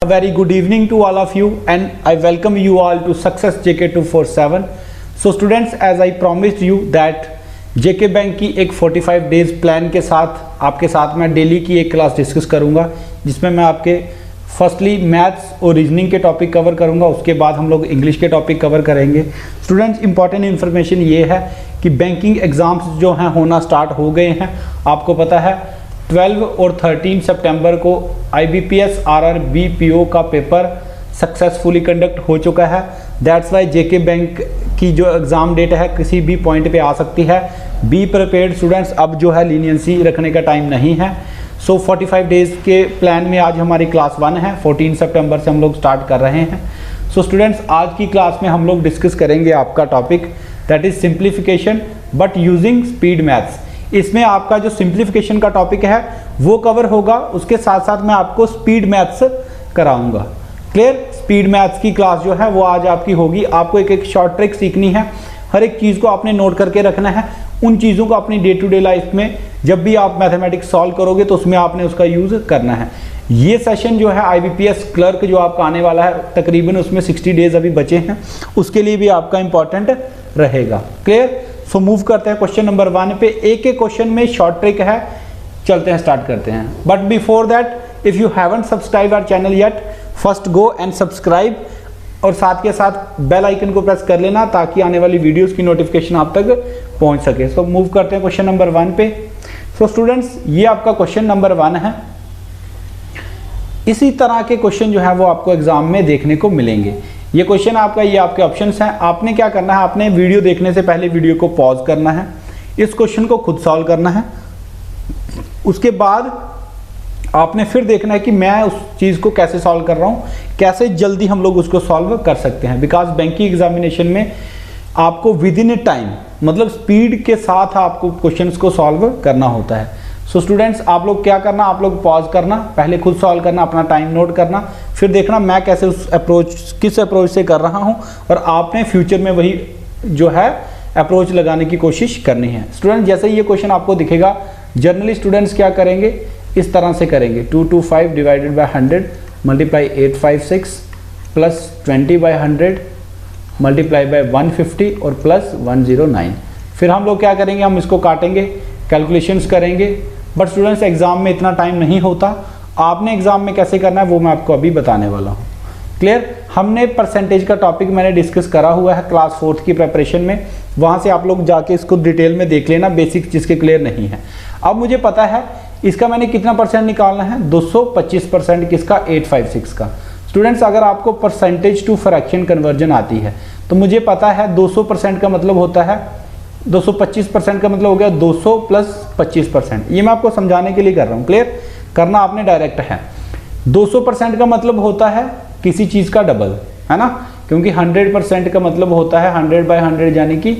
A very good evening to all of you and I welcome you all to Success JK 247. So students, as I promised you that JK bank की एक 45 days plan के साथ आपके साथ मैं daily की एक class discuss करूंगा, जिसमें मैं आपके फर्स्टली मैथ्स और रीजनिंग के टॉपिक कवर करूंगा। उसके बाद हम लोग इंग्लिश के टॉपिक कवर करेंगे। स्टूडेंट्स, इंपॉर्टेंट इन्फॉर्मेशन ये है कि बैंकिंग एग्ज़ाम्स जो हैं होना स्टार्ट हो गए हैं। आपको पता है 12 और 13 सितंबर को IBPS RR BPO का पेपर सक्सेसफुली कंडक्ट हो चुका है। दैट्स वाई JK बैंक की जो एग्ज़ाम डेट है किसी भी पॉइंट पे आ सकती है। बी प्रिपेयर्ड स्टूडेंट्स, अब जो है लीनियंसी रखने का टाइम नहीं है। सो 45 डेज़ के प्लान में आज हमारी क्लास 1 है। 14 सितंबर से हम लोग स्टार्ट कर रहे हैं। सो स्टूडेंट्स, आज की क्लास में हम लोग डिस्कस करेंगे आपका topic that is simplification but using speed maths. इसमें आपका जो सिंप्लीफिकेशन का टॉपिक है वो कवर होगा, उसके साथ साथ मैं आपको स्पीड मैथ्स कराऊंगा। क्लियर? स्पीड मैथ्स की क्लास जो है वो आज आपकी होगी। आपको एक एक शॉर्ट ट्रिक सीखनी है, हर एक चीज़ को आपने नोट करके रखना है। उन चीज़ों को अपनी डे टू डे लाइफ में जब भी आप मैथमेटिक्स सॉल्व करोगे तो उसमें आपने उसका यूज़ करना है। ये सेशन जो है IBPS क्लर्क जो आपका आने वाला है, तकरीबन उसमें 60 डेज अभी बचे हैं, उसके लिए भी आपका इंपॉर्टेंट रहेगा। क्लियर? सो मूव करते हैं क्वेश्चन नंबर 1 पे। एक एक क्वेश्चन में शॉर्ट ट्रिक है, चलते हैं, स्टार्ट करते हैं। But before that, if you haven't subscribe our channel yet, first go and subscribe और साथ के साथ बेल आइकन को प्रेस कर लेना ताकि आने वाली वीडियोस की नोटिफिकेशन आप तक पहुंच सके। सो मूव करते हैं क्वेश्चन नंबर 1 पे। सो स्टूडेंट्स, ये आपका क्वेश्चन नंबर 1 है। इसी तरह के क्वेश्चन जो है वो आपको एग्जाम में देखने को मिलेंगे। ये क्वेश्चन आपका, ये आपके ऑप्शंस हैं। आपने क्या करना है, आपने वीडियो देखने से पहले वीडियो को पॉज करना है, इस क्वेश्चन को खुद सॉल्व करना है। उसके बाद आपने फिर देखना है कि मैं उस चीज़ को कैसे सॉल्व कर रहा हूँ, कैसे जल्दी हम लोग उसको सॉल्व कर सकते हैं। बिकॉज बैंकिंग एग्जामिनेशन में आपको विद इन ए टाइम, मतलब स्पीड के साथ आपको क्वेश्चंस को सॉल्व करना होता है। सो स्टूडेंट्स, आप लोग क्या करना, आप लोग पॉज करना, पहले खुद सॉल्व करना, अपना टाइम नोट करना, फिर देखना मैं कैसे उस किस अप्रोच से कर रहा हूँ, और आपने फ्यूचर में वही जो है अप्रोच लगाने की कोशिश करनी है। स्टूडेंट, जैसे ये क्वेश्चन आपको दिखेगा, जनरली स्टूडेंट्स क्या करेंगे, इस तरह से करेंगे। 225 divided by 100 multiply 856 plus 20 by 100 multiply by 150 और प्लस 109। फिर हम लोग क्या करेंगे, हम इसको काटेंगे, कैलकुलेशंस करेंगे। बट स्टूडेंट्स, एग्जाम में इतना टाइम नहीं होता। आपने एग्जाम में कैसे करना है वो मैं आपको अभी बताने वाला हूँ। क्लियर? हमने परसेंटेज का टॉपिक मैंने डिस्कस करा हुआ है क्लास 4th की प्रिपरेशन में, वहाँ से आप लोग जाके इसको डिटेल में देख लेना, बेसिक जिसके क्लियर नहीं है। अब मुझे पता है इसका मैंने कितना परसेंट निकालना है, 225%। किसका? 856 का। स्टूडेंट्स, अगर आपको परसेंटेज टू फ्रैक्शन कन्वर्जन आती है तो मुझे पता है 200% का मतलब होता है, 225% का मतलब हो गया 200 प्लस 25%। ये मैं आपको समझाने के लिए कर रहा हूँ। क्लियर? करना आपने डायरेक्ट है। 200% का मतलब होता है किसी चीज़ का डबल, है ना, क्योंकि 100% का मतलब होता है 100/100 यानी कि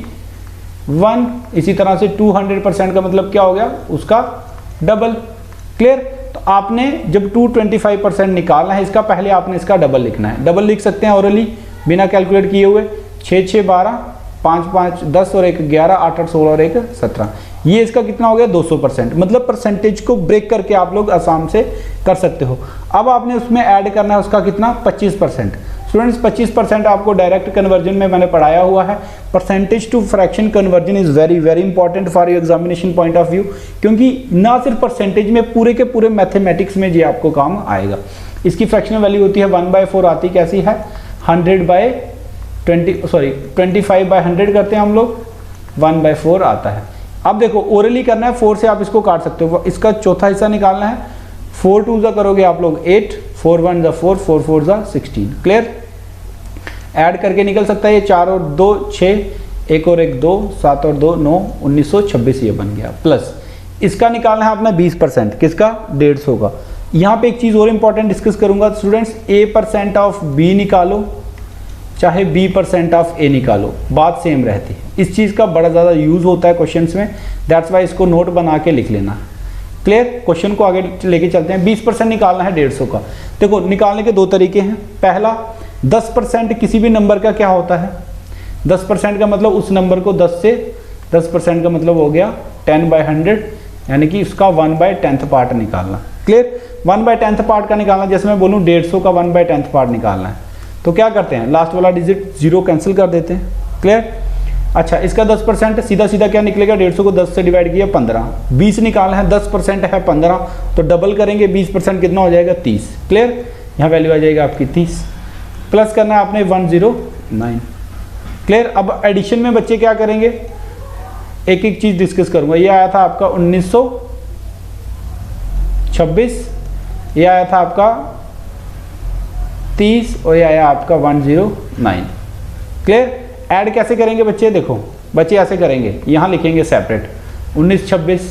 1। इसी तरह से 200% का मतलब क्या हो गया, उसका डबल। क्लियर? तो आपने जब 225% निकालना है इसका, पहले आपने इसका डबल लिखना है। डबल लिख सकते हैं ओरली बिना कैलकुलेट किए हुए। 6 6 12, 5 5 10 और 1 11, 8 8 16 और 1 17। ये इसका कितना हो गया, 200%। मतलब परसेंटेज को ब्रेक करके आप लोग आसाम से कर सकते हो। अब आपने उसमें ऐड करना है उसका कितना, 25%। स्टूडेंट्स, 25% आपको डायरेक्ट कन्वर्जन में मैंने पढ़ाया हुआ है। Percentage to fraction conversion is very very important for your examination point of view, क्योंकि ना सिर्फ परसेंटेज में, पूरे के पूरे मैथमेटिक्स में ये आपको काम आएगा। इसकी फ्रैक्शनल वैल्यू होती है 1/4। आती कैसी है, 25/100 करते हैं हम लोग, 1/4 आता है। अब देखो, ओरली करना है, 4 से आप इसको काट सकते हो। इसका चौथा हिस्सा निकालना है। 4 2 करोगे आप लोग 8, 4 1 4, 4 4 16। क्लियर? ऐड करके निकल सकता है ये 4 और 2 6, 1 और 1 2, 7 और 2 9, 1926 ये बन गया। प्लस इसका निकालना है अपना 20%। किसका? 150 का। यहाँ पे एक चीज़ और इंपॉर्टेंट डिस्कस करूंगा स्टूडेंट्स, A% ऑफ B निकालो चाहे B% ऑफ A निकालो, बात सेम रहती है। इस चीज़ का बड़ा ज़्यादा यूज़ होता है क्वेश्चंस में, दैट्स वाई इसको नोट बना के लिख लेना। क्लियर? क्वेश्चन को आगे लेके चलते हैं। 20% निकालना है 150 का। देखो, निकालने के 2 तरीके हैं। पहला, 10% किसी भी नंबर का क्या होता है, 10% का मतलब उस नंबर को 10 से 10% का मतलब हो गया 10/100, यानी कि उसका 1/10 पार्ट निकालना। क्लियर। 1/10 पार्ट का निकालना, जैसे मैं बोलूँ 150 का 1/10 पार्ट निकालना है, तो क्या करते हैं, लास्ट वाला डिजिट 0 कैंसिल कर देते हैं। क्लियर। अच्छा, इसका 10% सीधा सीधा क्या निकलेगा, 150 को 10 से डिवाइड किया 15, 20 निकालना है, 10% है 15, तो डबल करेंगे, 20% कितना हो जाएगा 30। क्लियर, यहाँ वैल्यू आ जाएगा आपकी 30, प्लस करना है आपने 109। क्लियर। अब एडिशन में बच्चे क्या करेंगे, एक एक चीज डिस्कस करूंगा। ये आया था आपका 1926, ये आया था आपका 30 और ये आया आपका 109। क्लियर। ऐड कैसे करेंगे बच्चे, देखो बच्चे ऐसे करेंगे, यहाँ लिखेंगे सेपरेट 1926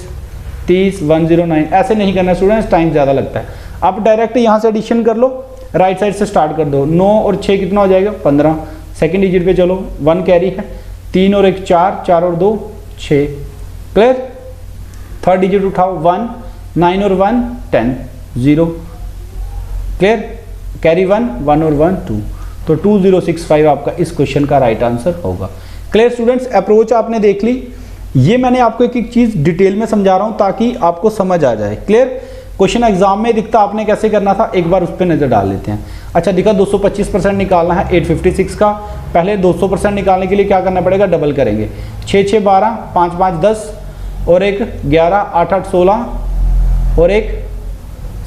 30 109, ऐसे नहीं करना स्टूडेंट्स, टाइम ज़्यादा लगता है। आप डायरेक्ट यहाँ से एडिशन कर लो, राइट साइड से स्टार्ट कर दो। 9 और 6 कितना हो जाएगा 15, सेकेंड डिजिट पे चलो, 1 कैरी है, 3 और 1 4, 4 और 2 6। क्लियर। थर्ड डिजिट उठाओ 1, 9 और 1 10 0। क्लियर। कैरी 1, 1 और 1 2, तो 2065 आपका इस क्वेश्चन का राइट आंसर होगा। क्लियर स्टूडेंट्स, अप्रोच आपने देख ली। ये मैंने आपको एक एक चीज डिटेल में समझा रहा हूं ताकि आपको समझ आ जाए। क्लियर। क्वेश्चन एग्जाम में दिखता आपने कैसे करना था, एक बार उस पर नजर डाल लेते हैं। अच्छा, दिखा 225% निकालना है 856 का। पहले 200% निकालने के लिए क्या करना पड़ेगा, डबल करेंगे। 6 6 12, 5 5 10 और 1 11, 8 8 16 और 1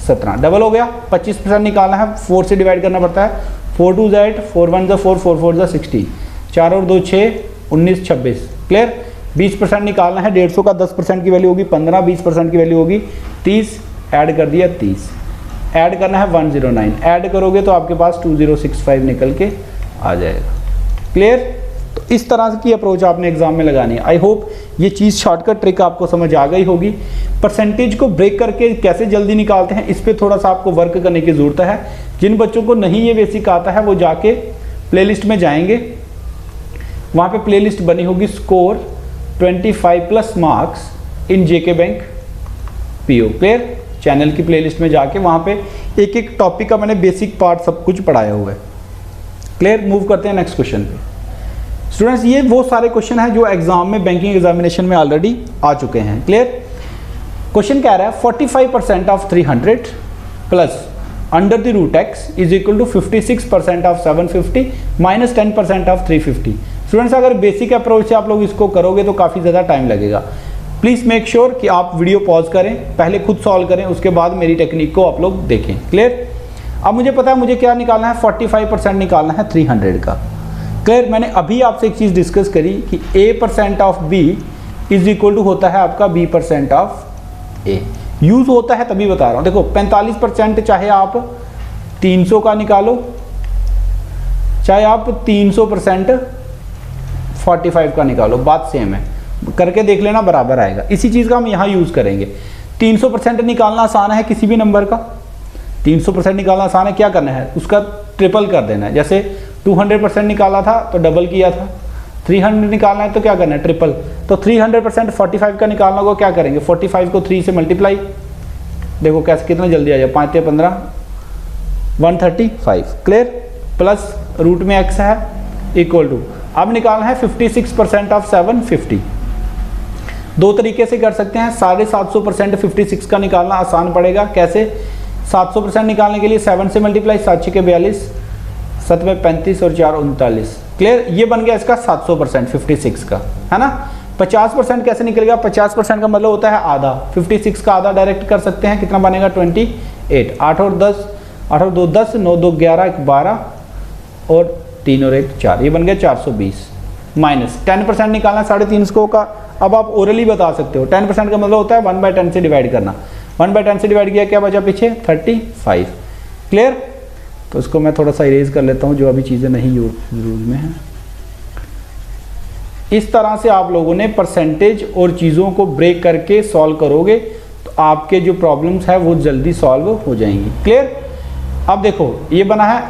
17, डबल हो गया। 25% निकालना है, 4 से डिवाइड करना पड़ता है। 4 2 8, 4 1 4, 4 4 16, 4 और 2 6 19 26। क्लियर। 20% निकालना है, 150 का 10% की वैल्यू होगी 15, 20% की वैल्यू होगी 30, ऐड कर दिया 30, ऐड करना है 109, ऐड करोगे तो आपके पास 2065 निकल के आ जाएगा। क्लियर। तो इस तरह की अप्रोच आपने एग्जाम में लगानी है। आई होप ये चीज़ शॉर्टकट ट्रिक आपको समझ आ गई होगी। परसेंटेज को ब्रेक करके कैसे जल्दी निकालते हैं, इस पर थोड़ा सा आपको वर्क करने की ज़रूरत है। जिन बच्चों को नहीं ये बेसिक आता है वो जाके प्लेलिस्ट में जाएंगे, वहाँ पे प्लेलिस्ट बनी होगी score 25+ marks in JK bank PO. Clear. Channel की प्लेलिस्ट में जाके वहाँ पे एक एक टॉपिक का मैंने बेसिक पार्ट सब कुछ पढ़ाया हुआ है। क्लियर। मूव करते हैं नेक्स्ट क्वेश्चन पे। स्टूडेंट्स, ये वो सारे क्वेश्चन हैं जो एग्जाम में बैंकिंग एग्जामिनेशन में ऑलरेडी आ चुके हैं। क्लियर। क्वेश्चन कह रहा है 45% of 300 plus under the root x is equal to 56% of 750 minus 10% of 350। Students, अगर बेसिक अप्रोच से आप लोग इसको करोगे तो काफ़ी ज़्यादा टाइम लगेगा। प्लीज़ मेक श्योर कि आप वीडियो पॉज करें, पहले खुद सॉल्व करें, उसके बाद मेरी टेक्निक को आप लोग देखें। क्लियर। अब मुझे पता है मुझे क्या निकालना है, 45% निकालना है 300 का। क्लियर। मैंने अभी आपसे एक चीज़ डिस्कस करी कि a% of b is equal to होता है आपका b% ऑफ a। यूज़ होता है तभी बता रहा हूँ। देखो 45% चाहे आप 300 का निकालो, चाहे आप 300% 45 का निकालो, बात सेम है, करके देख लेना, बराबर आएगा। इसी चीज़ का हम यहाँ यूज़ करेंगे। 300% निकालना आसान है किसी भी नंबर का, 300% निकालना आसान है। क्या करना है, उसका ट्रिपल कर देना है। जैसे 200% निकाला था तो डबल किया था, 300 निकालना है तो क्या करना है, ट्रिपल। तो 300% 45 का निकालना होगा, क्या करेंगे, 45 को 3 से मल्टीप्लाई, देखो कैसे कितना जल्दी आ जाए, 5 या 15 135। क्लियर। प्लस रूट में x है इक्वल टू, अब निकालना है 56% ऑफ 750। दो तरीके से कर सकते हैं। 750% 56 का निकालना आसान पड़ेगा। कैसे, 700% निकालने के लिए 7 से मल्टीप्लाई, 7 6 के 42, 7 में 35 और 4 39। क्लियर। ये बन गया इसका 700% 56 का, है ना। 50% कैसे निकलेगा, 50% का मतलब होता है आधा, 56 का आधा डायरेक्ट कर सकते हैं, कितना बनेगा 28, 8 और 10, 8 और 2 10, 9 2 11, 1 12 और 3 और 1 4, ये बन गया 420। माइनस 10% निकालना 350 का। अब आप ओरली बता सकते हो, 10% का मतलब होता है 1/10 से डिवाइड करना। 1/10 से डिवाइड किया, क्या बचा पीछे 35। क्लियर। तो इसको मैं थोड़ा सा इरेज कर लेता हूँ जो अभी चीज़ें नहीं यूज में हैं। इस तरह से आप लोगों ने परसेंटेज और चीज़ों को ब्रेक करके सॉल्व करोगे तो आपके जो प्रॉब्लम्स है वो जल्दी सॉल्व हो जाएंगी। क्लियर। अब देखो ये बना है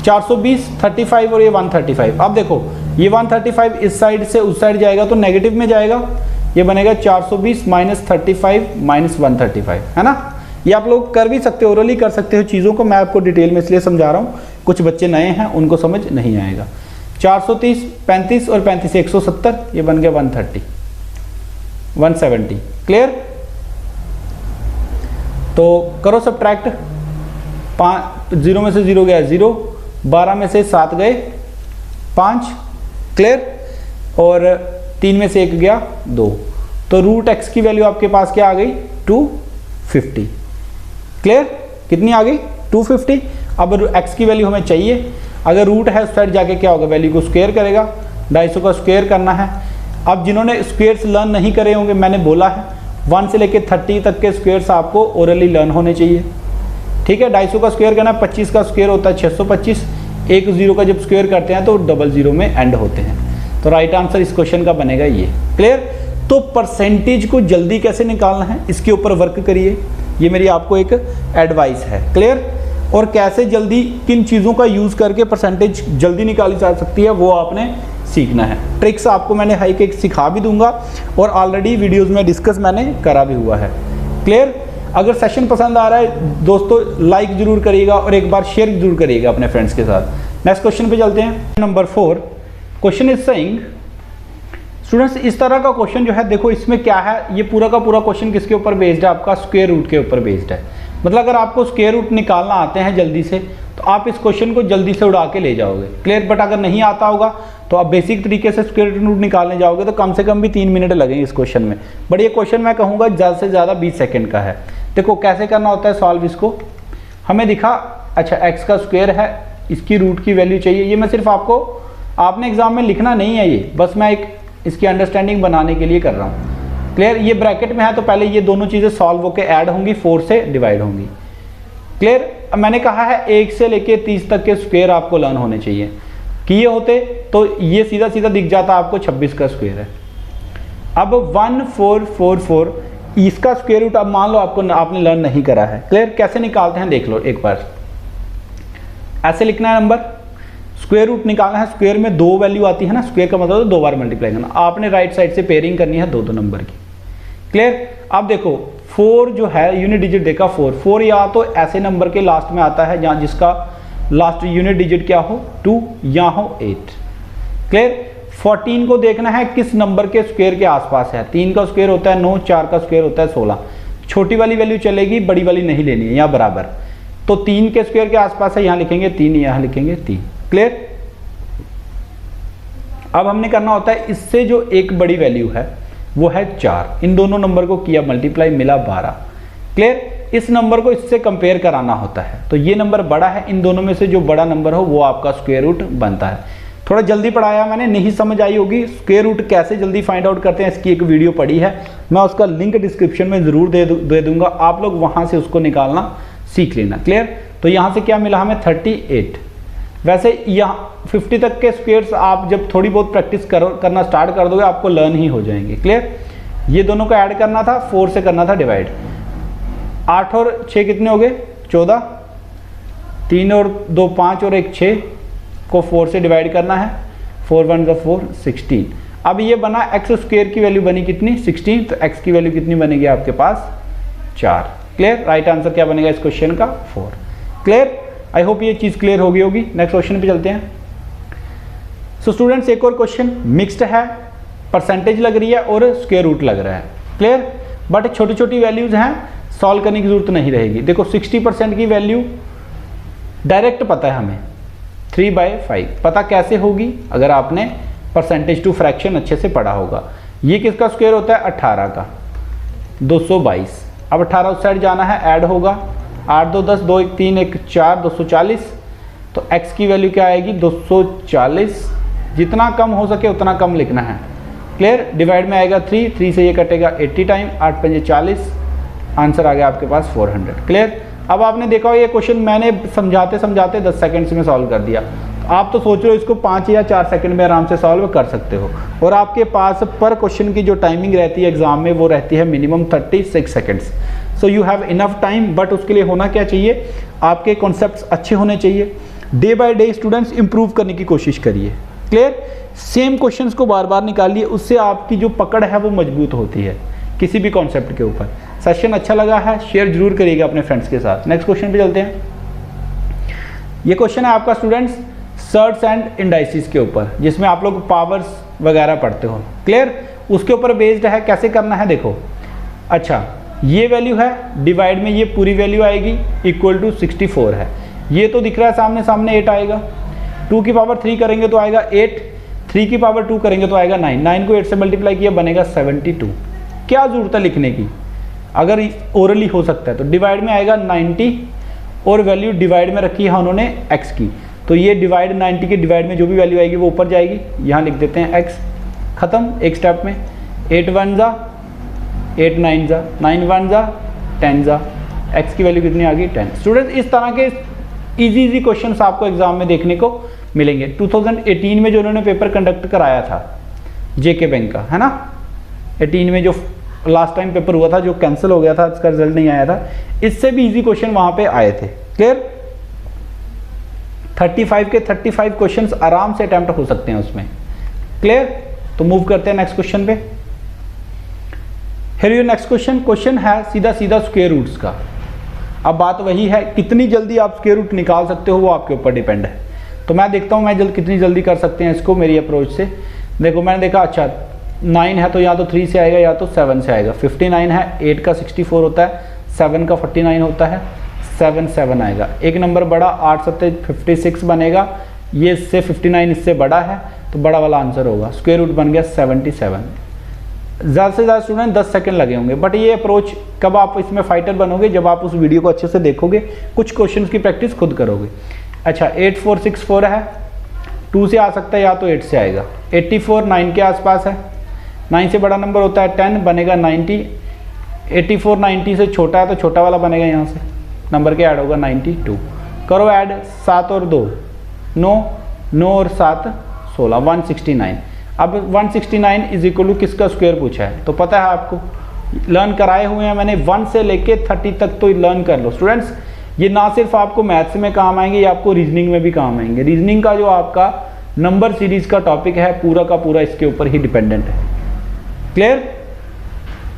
420, 35 और ये 135। अब देखो ये 135 इस साइड से उस साइड जाएगा तो नेगेटिव में जाएगा, ये बनेगा 420 माइनस 35 माइनस 135, है ना। ये आप लोग कर भी सकते हो, ओरली कर सकते हो चीज़ों को, मैं आपको डिटेल में इसलिए समझा रहा हूँ, कुछ बच्चे नए हैं उनको समझ नहीं आएगा। 430, 35 और 35 170, ये बन गया 130, 170। क्लियर। तो करो सब्ट्रैक्ट, 0 में से 0 गया 0, 12 में से 7 गए 5, क्लियर, और 3 में से 1 गया 2, तो रूट x की वैल्यू आपके पास क्या आ गई 250, क्लियर, कितनी आ गई 250। अब x की वैल्यू हमें चाहिए, अगर रूट है उस साइड जाके क्या होगा, वैल्यू को स्क्वायर करेगा, 250 का स्क्वायर करना है। अब जिन्होंने स्क्वायर्स लर्न नहीं करे होंगे, मैंने बोला है 1 से लेके 30 तक के स्क्वायर्स आपको ओरली लर्न होने चाहिए, ठीक है। 250 का स्क्वायर करना है, 25 का स्क्वायर होता है 625, एक 0 का जब स्क्वायर करते हैं तो 00 में एंड होते हैं, तो राइट आंसर इस क्वेश्चन का बनेगा ये, क्लियर। तो परसेंटेज को जल्दी कैसे निकालना है इसके ऊपर वर्क करिए, ये मेरी आपको एक एडवाइस है, क्लियर। और कैसे जल्दी किन चीज़ों का यूज़ करके परसेंटेज जल्दी निकाली जा सकती है वो आपने सीखना है। ट्रिक्स आपको मैंने हाई के सिखा भी दूंगा और ऑलरेडी वीडियोस में डिस्कस मैंने करा भी हुआ है, क्लियर। अगर सेशन पसंद आ रहा है दोस्तों लाइक जरूर करिएगा और एक बार शेयर जरूर करिएगा अपने फ्रेंड्स के साथ। नेक्स्ट क्वेश्चन पे चलते हैं, number 4 question is saying, students इस तरह का क्वेश्चन जो है देखो इसमें क्या है, ये पूरा का पूरा क्वेश्चन किसके ऊपर बेस्ड है, आपका स्क्वायर रूट के ऊपर बेस्ड है। मतलब अगर आपको स्क्वायर रूट निकालना आते हैं जल्दी से तो आप इस क्वेश्चन को जल्दी से उड़ा के ले जाओगे, क्लियर। बट अगर नहीं आता होगा तो आप बेसिक तरीके से स्क्वायर रूट निकालने जाओगे तो कम से कम भी 3 मिनट लगेंगे इस क्वेश्चन में। बट ये क्वेश्चन मैं कहूँगा ज़्यादा से ज़्यादा 20 सेकेंड का है। देखो कैसे करना होता है सॉल्व इसको, हमें दिखा अच्छा x का स्क्वायर है, इसकी रूट की वैल्यू चाहिए, ये मैं सिर्फ आपको, आपने एग्जाम में लिखना नहीं है ये, बस मैं एक इसकी अंडरस्टैंडिंग बनाने के लिए कर रहा हूँ, क्लियर। ये ब्रैकेट में है तो पहले ये दोनों चीज़ें सॉल्व होकर ऐड होंगी, 4 से डिवाइड होंगी, क्लियर। अब मैंने कहा है 1 से लेके 30 तक के स्क्वायर आपको लर्न होने चाहिए, किए होते तो ये सीधा सीधा दिख जाता आपको 26 का स्क्वायर है। अब 1444 इसका स्क्वायर रूट अब मान लो आपको आपने लर्न नहीं करा है, क्लियर। कैसे निकालते हैं देख लो एक बार, ऐसे लिखना है नंबर, स्क्वायर रूट निकालना है, स्क्वायर में 2 वैल्यू आती है ना, स्क्वायर का मतलब 2 बार मल्टीप्लाई करना, आपने राइट साइड से पेयरिंग करनी है 2 नंबर की, क्लियर। अब देखो 4 जो है यूनिट डिजिट देखा 4 या तो ऐसे नंबर के लास्ट में आता है जहाँ जिसका लास्ट यूनिट डिजिट क्या हो 2 या हो 8, क्लियर। 14 को देखना है किस नंबर के स्क्वायर के आसपास है, 3 का स्क्वायर होता है 9, 4 का स्क्वायर होता है 16, छोटी वाली वैल्यू चलेगी, बड़ी वाली नहीं लेनी है, यहाँ बराबर, तो 3 के स्क्वायर के आसपास है, यहाँ लिखेंगे 3, यहाँ लिखेंगे 3, क्लियर। अब हमने करना होता है इससे जो एक बड़ी वैल्यू है वो है 4, इन दोनों नंबर को किया मल्टीप्लाई मिला 12, क्लियर। इस नंबर को इससे कंपेयर कराना होता है, तो ये नंबर बड़ा है, इन दोनों में से जो बड़ा नंबर हो वो आपका स्क्वायर रूट बनता है। थोड़ा जल्दी पढ़ाया मैंने, नहीं समझ आई होगी स्क्वायर रूट कैसे जल्दी फाइंड आउट करते हैं, इसकी एक वीडियो पड़ी है, मैं उसका लिंक डिस्क्रिप्शन में ज़रूर दे दूंगा, आप लोग वहाँ से उसको निकालना सीख लेना, क्लियर। तो यहाँ से क्या मिला हमें 38, वैसे यहाँ 50 तक के स्क्वायर्स आप जब थोड़ी बहुत प्रैक्टिस करना स्टार्ट कर दोगे आपको लर्न ही हो जाएंगे, क्लियर। ये दोनों को ऐड करना था, 4 से करना था डिवाइड, 8 और 6 कितने हो गए 14, 3 और 2 5 और 1 6 को 4 से डिवाइड करना है, 4 1 का 4 16। अब ये बना x स्क्वायर की वैल्यू बनी कितनी 16, तो x की वैल्यू कितनी बनेगी आपके पास 4, क्लियर। राइट आंसर क्या बनेगा इस क्वेश्चन का 4, क्लियर। आई होप ये चीज़ क्लियर होगी। नेक्स्ट क्वेश्चन पे चलते हैं। सो स्टूडेंट्स एक और क्वेश्चन मिक्स्ड है, परसेंटेज लग रही है और स्क्वायर रूट लग रहा है, क्लियर। बट छोटी छोटी वैल्यूज हैं, सॉल्व करने की जरूरत नहीं रहेगी। देखो 60% की वैल्यू डायरेक्ट पता है हमें, 3/5 पता कैसे होगी, अगर आपने परसेंटेज टू फ्रैक्शन अच्छे से पढ़ा होगा। ये किसका स्क्वायर होता है 18 का, 222। अब 18 उस साइड जाना है, ऐड होगा, 8 2 10, 2 1 3 1 4, 240। तो x की वैल्यू क्या आएगी 240, जितना कम हो सके उतना कम लिखना है, क्लियर। डिवाइड में आएगा 3 से ये कटेगा 80 टाइम, 8 5 40, आंसर आ गया आपके पास 400, क्लियर। अब आपने देखा हो ये क्वेश्चन मैंने समझाते समझाते 10 सेकंड्स में सॉल्व कर दिया, आप तो सोच रहे हो इसको 5 या 4 सेकंड में आराम से सॉल्व कर सकते हो, और आपके पास पर क्वेश्चन की जो टाइमिंग रहती है एग्जाम में वो रहती है minimum 36 seconds. So you have enough time, but उसके लिए होना क्या चाहिए, आपके कॉन्सेप्ट्स अच्छे होने चाहिए। Day by day students improve करने की कोशिश करिए, क्लियर। सेम क्वेश्चंस को बार बार निकालिए, उससे आपकी जो पकड़ है वो मजबूत होती है किसी भी कॉन्सेप्ट के ऊपर। सेशन अच्छा लगा है शेयर जरूर करिएगा अपने फ्रेंड्स के साथ। नेक्स्ट क्वेश्चन पे चलते हैं। ये क्वेश्चन है आपका स्टूडेंट्स सर्ट्स एंड इंडाइसिस के ऊपर, जिसमें आप लोग पावर्स वगैरह पढ़ते हो, क्लियर। उसके ऊपर बेस्ड है, कैसे करना है देखो। अच्छा ये वैल्यू है, डिवाइड में ये पूरी वैल्यू आएगी, इक्वल टू 64 है। ये तो दिख रहा है सामने सामने 8 आएगा, 2 की पावर 3 करेंगे तो आएगा 8, 3 की पावर 2 करेंगे तो आएगा 9, 9 को 8 से मल्टीप्लाई किया बनेगा 72। क्या जरूरत है लिखने की, अगर ओरली हो सकता है तो। डिवाइड में आएगा 90 और वैल्यू डिवाइड में रखी है उन्होंने x की, तो ये डिवाइड 90 के डिवाइड में जो भी वैल्यू आएगी वो ऊपर जाएगी। यहाँ लिख देते हैं x, खत्म एक स्टेप में। 8 1 जा 8 9 जा 9 1 जा 10 जा, x की वैल्यू कितनी आ गई 10। स्टूडेंट इस तरह के इजी क्वेश्चंस आपको एग्जाम में देखने को मिलेंगे। 2018 में जो उन्होंने पेपर कंडक्ट कराया था जेके बैंक का, है ना, 18 में जो लास्ट टाइम पेपर हुआ था जो कैंसिल हो गया था, इसका रिजल्ट नहीं आया था, इससे भी इजी क्वेश्चन वहां पे आए थे। क्लियर, 35 के 35 क्वेश्चंस आराम से अटेम्प्ट हो सकते हैं उसमें। क्लियर, तो मूव करते हैं नेक्स्ट क्वेश्चन पे। हियर योर नेक्स्ट क्वेश्चन है सीधा सीधा स्क्वायर रूट्स का। अब बात वही है, कितनी जल्दी आप स्क्वायर रूट निकाल सकते हो वो आपके ऊपर डिपेंड है। तो मैं देखता हूँ मैं कितनी जल्दी कर सकते हैं इसको मेरी अप्रोच से। देखो मैंने देखा, अच्छा 9 है तो या तो 3 से आएगा या तो 7 से आएगा। 59 है, 8 का 64 होता है, 7 का 49 होता है, 7 7 आएगा। एक नंबर बड़ा, 8 7 56 बनेगा, ये इससे 59 इससे बड़ा है तो बड़ा वाला आंसर होगा। स्क्वायर रूट बन गया 77। ज़्यादा से ज़्यादा स्टूडेंट 10 सेकंड लगे होंगे, बट ये अप्रोच कब आप इसमें फाइटर बनोगे, जब आप उस वीडियो को अच्छे से देखोगे, कुछ क्वेश्चंस की प्रैक्टिस खुद करोगे। अच्छा 8464 है, 2 से आ सकता है या तो 8 से आएगा। 84 9 के आसपास है, 9 से बड़ा नंबर होता है 10, बनेगा 90। 84 90 से छोटा है तो छोटा वाला बनेगा, यहाँ से नंबर के ऐड होगा 92। करो ऐड, 7 और 2 9, 9 और 7 16, 169। अब 169 इज इक्वल टू किसका स्क्वायर पूछा है, तो पता है आपको, लर्न कराए हुए हैं मैंने 1 से लेके 30 तक, तो लर्न कर लो स्टूडेंट्स। ये ना सिर्फ आपको मैथ्स में काम आएंगे, ये आपको रीजनिंग में भी काम आएंगे। रीजनिंग का जो आपका नंबर सीरीज का टॉपिक है पूरा का पूरा इसके ऊपर ही डिपेंडेंट है। क्लियर,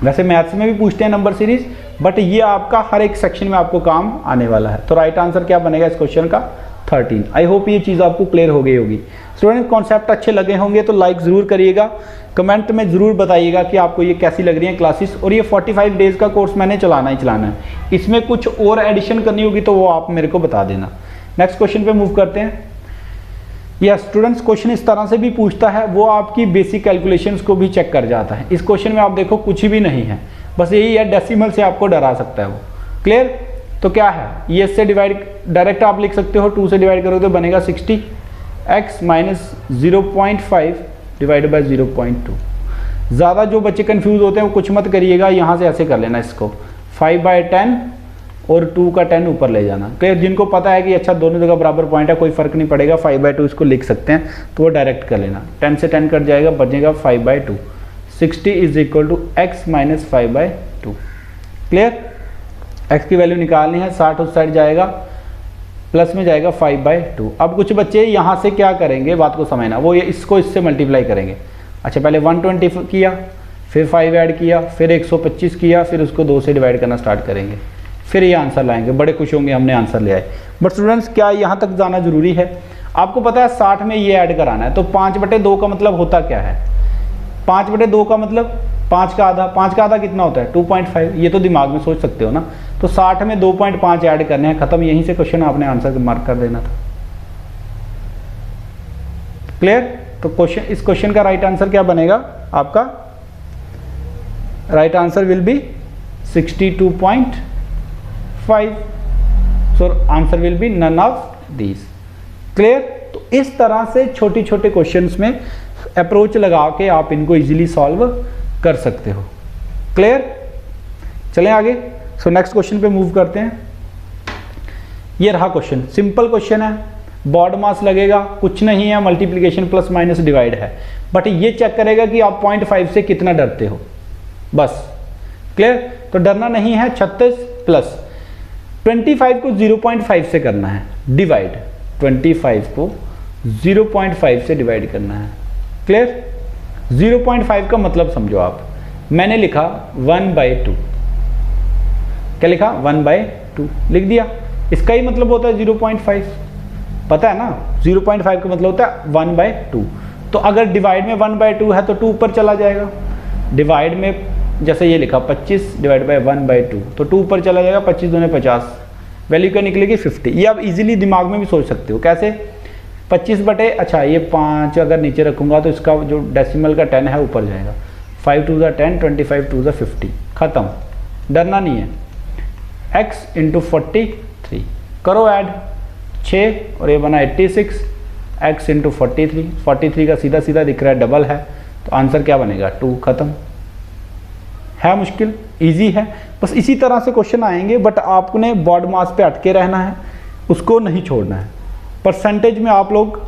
वैसे मैथ्स में भी पूछते हैं नंबर सीरीज, बट ये आपका हर एक सेक्शन में आपको काम आने वाला है। तो राइट आंसर क्या बनेगा इस क्वेश्चन का, 13। आई होप ये चीज़ आपको क्लियर हो गई होगी। स्टूडेंट कॉन्सेप्ट अच्छे लगे होंगे तो लाइक ज़रूर करिएगा, कमेंट में ज़रूर बताइएगा कि आपको ये कैसी लग रही है क्लासेस। और ये 45 डेज़ का कोर्स मैंने चलाना ही चलाना है, इसमें कुछ और एडिशन करनी होगी तो वो आप मेरे को बता देना। नेक्स्ट क्वेश्चन पे मूव करते हैं। यस स्टूडेंट्स, क्वेश्चन इस तरह से भी पूछता है, वो आपकी बेसिक कैलकुलेशंस को भी चेक कर जाता है। इस क्वेश्चन में आप देखो कुछ भी नहीं है, बस यही है डेसिमल से आपको डरा सकता है वो। क्लियर, तो क्या है, ये से डिवाइड डायरेक्ट आप लिख सकते हो, 2 से डिवाइड करोगे तो बनेगा 60, x माइनस 0.5 डिवाइड बाई 0.2। ज़्यादा जो बच्चे कंफ्यूज होते हैं वो कुछ मत करिएगा, यहाँ से ऐसे कर लेना इसको, 5/10 और 2 का 10 ऊपर ले जाना। क्लियर, जिनको पता है कि अच्छा दोनों जगह बराबर पॉइंट है, कोई फर्क नहीं पड़ेगा, 5/2 इसको लिख सकते हैं, तो वो डायरेक्ट कर लेना। 10 से 10 कट जाएगा, बचेगा 5/2। 60 is equal to x minus 5/2। Clear, x की वैल्यू निकालनी है, 60 उस साइड जाएगा, प्लस में जाएगा 5/2। अब कुछ बच्चे यहाँ से क्या करेंगे, बात को समझना, वो ये इसको इससे मल्टीप्लाई करेंगे। अच्छा पहले 120 किया, फिर 5 ऐड किया, फिर 125 किया, फिर उसको 2 से डिवाइड करना स्टार्ट करेंगे, फिर ये आंसर लाएंगे, बड़े खुश होंगे हमने आंसर ले आए। बट स्टूडेंट्स क्या यहाँ तक जाना जरूरी है? आपको पता है 60 में ये ऐड कराना है, तो 5/2 का मतलब होता क्या है? 5/2 का मतलब 5 का आधा, 5 का आधा कितना होता है 2.5। ये तो दिमाग में सोच सकते हो ना। तो 60 में 2.5 ऐड करने हैं, खत्म, यहीं से क्वेश्चन आपने आंसर मार्क कर देना था। क्लियर, तो क्वेश्चन, इस क्वेश्चन का राइट आंसर क्या बनेगा आपका? Right answer will be 62.5। So answer will be none of these. Clear, तो इस तरह से छोटे छोटे क्वेश्चंस में अप्रोच लगा के आप इनको इजीली सॉल्व कर सकते हो। क्लियर, चलें आगे। सो नेक्स्ट क्वेश्चन पे मूव करते हैं। ये रहा क्वेश्चन, सिंपल क्वेश्चन है, बॉड मास लगेगा, कुछ नहीं है, मल्टीप्लिकेशन प्लस माइनस डिवाइड है, बट ये चेक करेगा कि आप 0.5 से कितना डरते हो, बस। क्लियर, तो डरना नहीं है। 36 प्लस 25 को 0.5 से करना है डिवाइड, 25 को 0.5 से डिवाइड करना है। क्लियर, 0.5 का मतलब समझो आप, मैंने लिखा 1/2, क्या लिखा 1/2 लिख दिया, इसका ही मतलब होता है 0.5, पता है ना, 0.5 का मतलब होता है 1/2। तो अगर डिवाइड में 1/2 है तो 2 ऊपर चला जाएगा, डिवाइड में जैसे ये लिखा 25 डिवाइड बाई 1/2, तो 2 ऊपर चला जाएगा, 25 दूने 50, वैल्यू क्या निकलेगी 50। ये आप इजीली दिमाग में भी सोच सकते हो। कैसे? 25 बटे, अच्छा ये 5 अगर नीचे रखूंगा तो इसका जो डेसिमल का 10 है ऊपर जाएगा, 5 2 10, 25 2 50, खत्म, डरना नहीं है। x इंटू 43 करो ऐड, 6 और ये बना 86, x इंटू 43 का सीधा सीधा दिख रहा है, डबल है, तो आंसर क्या बनेगा 2, खत्म। है मुश्किल? इजी है। बस इसी तरह से क्वेश्चन आएंगे, बट आपने बॉड मास पे अटके रहना है, उसको नहीं छोड़ना है। परसेंटेज में आप लोग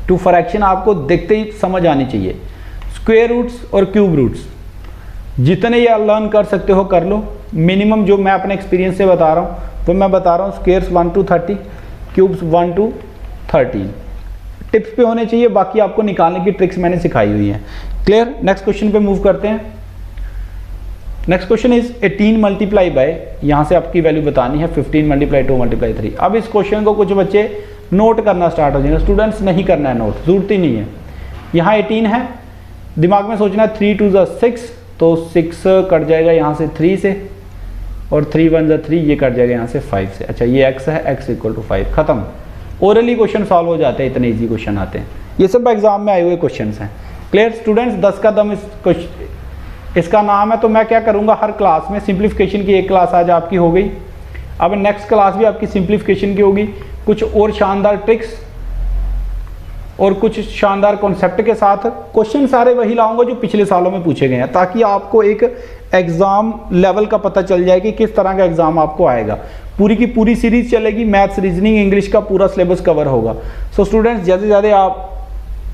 टू फ्रैक्शन आपको देखते ही समझ आनी चाहिए। स्क्वायर रूट्स और क्यूब रूट्स जितने ये लर्न कर सकते हो कर लो। मिनिमम जो मैं अपने एक्सपीरियंस से बता रहा हूँ, तो मैं बता रहा हूँ squares 1 to 30, cubes 1 to 13 tips पे होने चाहिए। बाकी आपको निकालने की ट्रिक्स मैंने सिखाई हुई है। क्लियर? नेक्स्ट क्वेश्चन पे मूव करते हैं। Next question is 18 multiply by, यहाँ से आपकी वैल्यू बतानी है 15 मल्टीप्लाई 2 मल्टीप्लाई 3। अब इस क्वेश्चन को कुछ बच्चे नोट करना स्टार्ट हो जाएंगे, स्टूडेंट्स नहीं करना है नोट, जरूरत ही नहीं है। यहाँ 18 है, दिमाग में सोचना है 3 2 6, तो 6 कट जाएगा यहाँ से 3 से, और 3 1 3, ये कट जाएगा यहाँ से 5 से। अच्छा ये x है, x इक्वल टू 5, खत्म। ओरली क्वेश्चन सॉल्व हो जाते हैं, इतने ईजी क्वेश्चन आते हैं। ये सब एग्जाम में आए हुए क्वेश्चन हैं। Clear students? 10 का दम इसका नाम है। तो मैं क्या करूँगा, हर क्लास में सिंप्लीफिकेशन की एक क्लास आज आपकी हो गई, अब नेक्स्ट क्लास भी आपकी सिंप्लीफिकेशन की होगी, कुछ और शानदार ट्रिक्स और कुछ शानदार कॉन्सेप्ट के साथ। क्वेश्चन सारे वही लाऊंगा जो पिछले सालों में पूछे गए हैं, ताकि आपको एक एग्जाम लेवल का पता चल जाए कि किस तरह का एग्जाम आपको आएगा। पूरी की पूरी सीरीज चलेगी, मैथ्स, रीजनिंग, इंग्लिश का पूरा सिलेबस कवर होगा। सो स्टूडेंट्स, ज़्यादा से ज़्यादा आप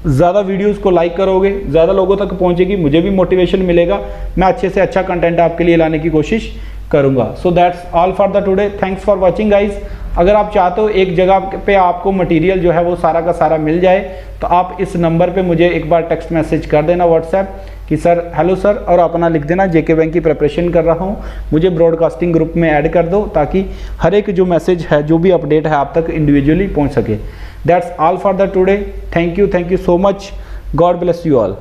ज़्यादा वीडियोस को लाइक करोगे, ज़्यादा लोगों तक पहुंचेगी, मुझे भी मोटिवेशन मिलेगा, मैं अच्छे से अच्छा कंटेंट आपके लिए लाने की कोशिश करूंगा। So that's all for the today, thanks for watching guys. अगर आप चाहते हो एक जगह पे आपको मटेरियल जो है वो सारा का सारा मिल जाए, तो आप इस नंबर पे मुझे एक बार टेक्स्ट मैसेज कर देना व्हाट्सएप कि सर हेलो सर, और अपना लिख देना जेके बैंक की प्रिपरेशन कर रहा हूँ, मुझे ब्रॉडकास्टिंग ग्रुप में ऐड कर दो, ताकि हर एक जो मैसेज है, जो भी अपडेट है, आप तक इंडिविजुअली पहुँच सके। That's all for the today, thank you so much, God bless you all.